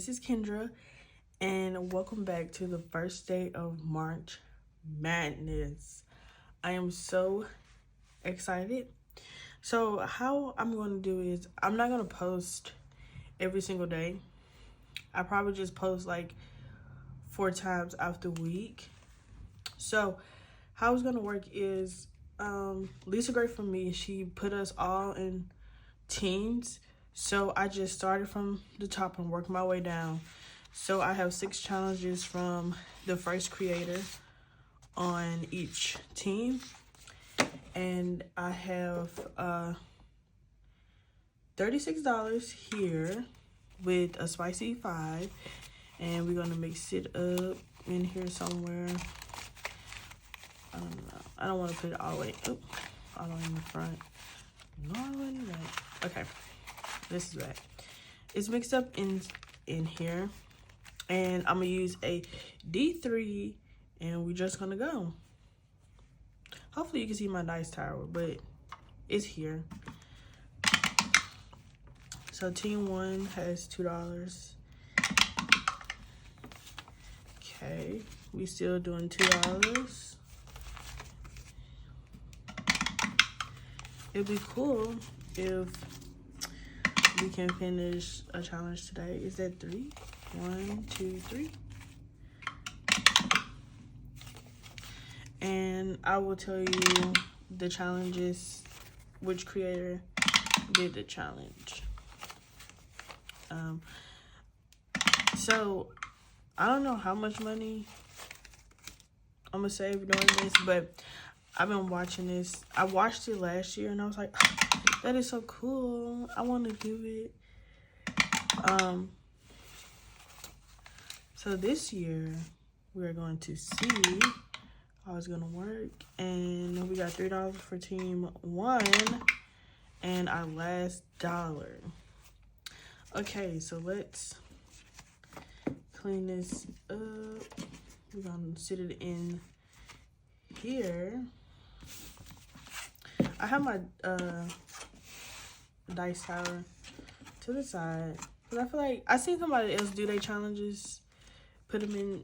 this is Kendra, and welcome back to the first day of March Madness. I am so excited. So how I'm going to do is, I'm not going to post every single day. I probably just post like 4 times out the week. So how it's going to work is, Lisa Gray from me, she put us all in teams. So I just started from the top and worked my way down. So I have 6 challenges from the first creator on each team. And I have $36 here with a spicy 5. And we're going to mix it up in here somewhere. I don't know. I don't want to put it all the way up, all the way in the front. No, all the way in the back. Okay. This is back. It's mixed up in here, and I'm gonna use a D3, and we're just gonna go. Hopefully you can see my dice tower, but it's here. So team 1 has $2. Okay, we still doing $2. It'd be cool if we can finish a challenge today. Is that 3? 1, 2, 3. And I will tell you the challenges, which creator did the challenge. So I don't know how much money I'm gonna save doing this, but I've been watching this. I watched it last year and I was like, that is so cool. I want to do it. So this year we're going to see how it's going to work. And we got $3 for team 1 and our last dollar. Okay, so let's clean this up. We're going to sit it in here. I have my dice tower to the side because I feel like I seen somebody else do their challenges, put them in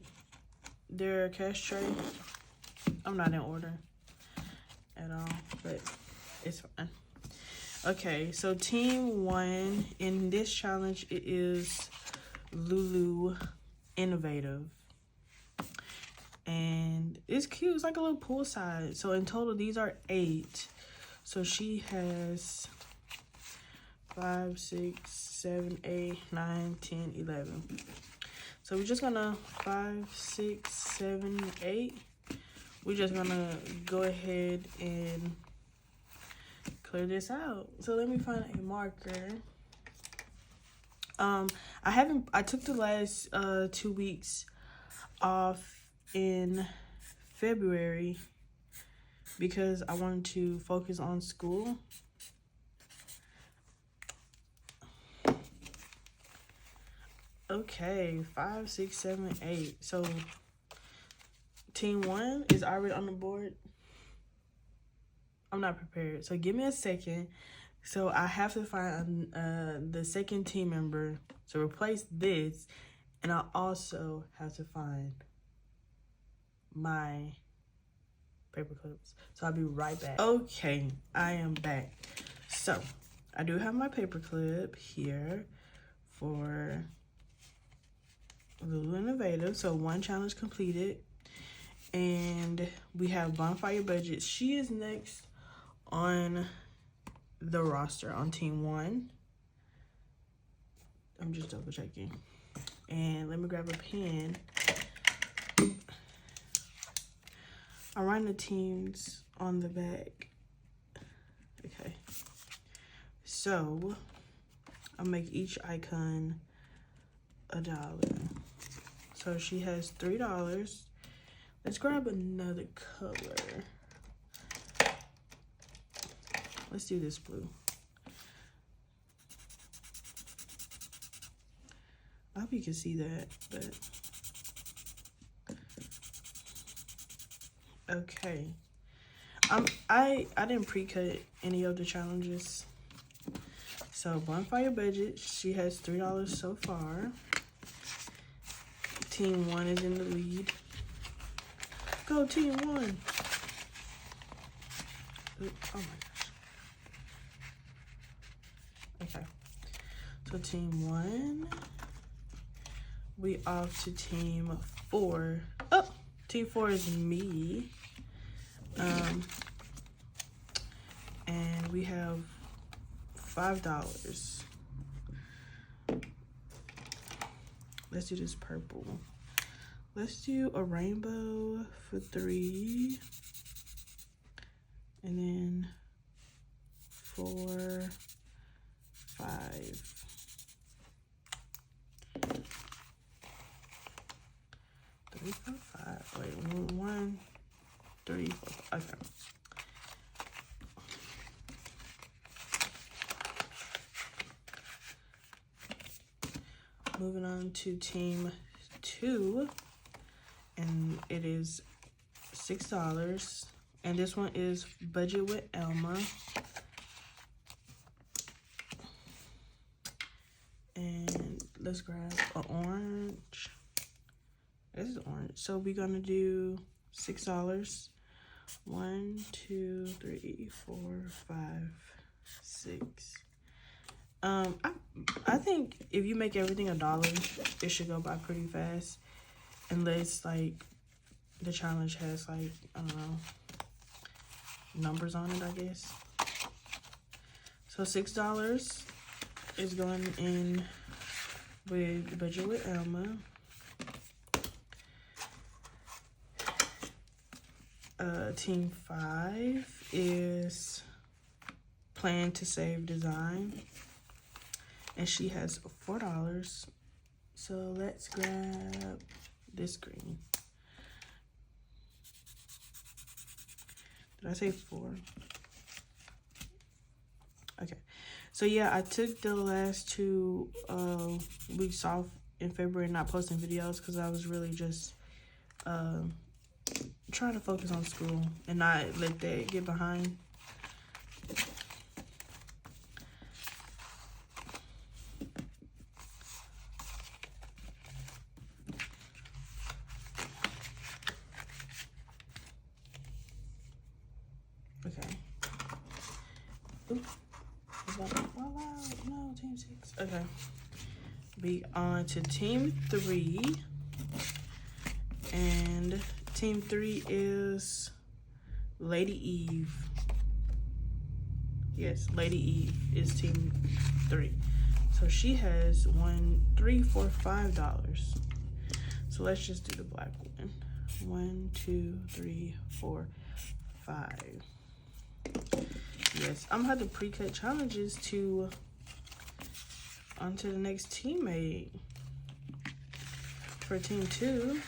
their cash tray. I'm not in order at all, but it's fine. Okay, so team 1 in this challenge, it is Lulu Innovative. And it's cute. It's like a little poolside. So in total, these are 8. So she has 5, 6, 7, 8, 9, 10, 11. So we're just gonna 5, 6, 7, 8. We're just gonna go ahead and clear this out. So let me find a marker. I took the last 2 weeks off in February because I wanted to focus on school. Okay, 5, 6, 7, 8. So team 1 is already on the board. I'm not prepared, so give me a second. So I have to find the second team member to replace this, and I also have to find my paper clips. So I'll be right back. Okay, I am back. So I do have my paper clip here for Lulu Innovative. So 1 challenge completed. And we have BonfireBudgets. She is next on the roster on team 1. I'm just double checking. And let me grab a pen. I'm writing the teams on the back. Okay. So I'll make each icon $1. So she has $3. Let's grab another color. Let's do this blue. I hope you can see that, but okay. I didn't pre-cut any of the challenges. So BonfireBudgets, she has $3 so far. Team 1 is in the lead. Go Team 1. Oh my gosh. Okay. So Team 1. We off to Team 4. Oh, Team 4 is me. And we have $5. Let's do this purple. Let's do a rainbow for 3. And then 4, 5. Three, 4, 5. Wait, 1, 3, 4, 5. Okay. Moving on to Team 2, and it is $6. And this one is Budget with Elma. And let's grab an orange. This is orange. So we're gonna do $6. 1, 2, 3, 4, 5, 6. I think if you make everything $1, it should go by pretty fast, unless like the challenge has like, I don't know, numbers on it, I guess. So $6 is going in with Budget with Elma. Team 5 is Plan to Save Design, and she has $4. So let's grab this green. Did I say 4? Okay. So yeah, I took the last 2 weeks off in February, not posting videos, because I was really just trying to focus on school and not let that get behind. Okay. Oops. No, Team 6. Okay. Be on to Team 3. And Team 3 is Lady Eve. Yes, Lady Eve is Team 3. So she has $1, $3, $4, $5. So let's just do the black one. 1, 2, 3, 4, 5. Yes, I'm gonna have to pre-cut challenges to onto the next teammate for Team 2.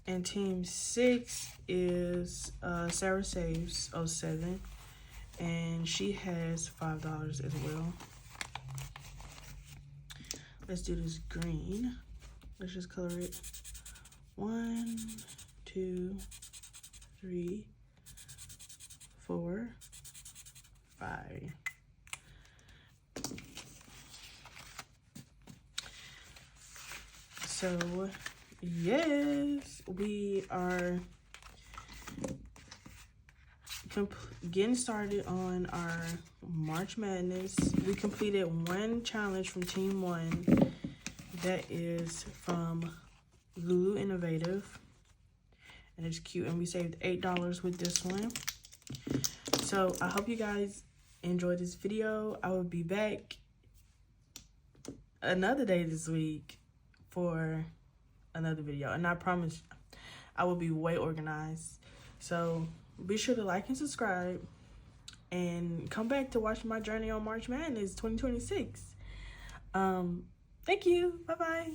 And Team 6 is Sarah Saves 07, and she has $5 as well. Let's do this green. Let's just color it. 1, 2, 3, 4, 5. So yes, we are getting started on our March Madness. We completed 1 challenge from Team 1. That is from Lulu Innovative, and it's cute, and we saved $8 with this one. So I hope you guys enjoyed this video. I will be back another day this week for another video, and I promise I will be way organized. So be sure to like and subscribe, and come back to watch my journey on March Madness 2026. Thank you. Bye bye.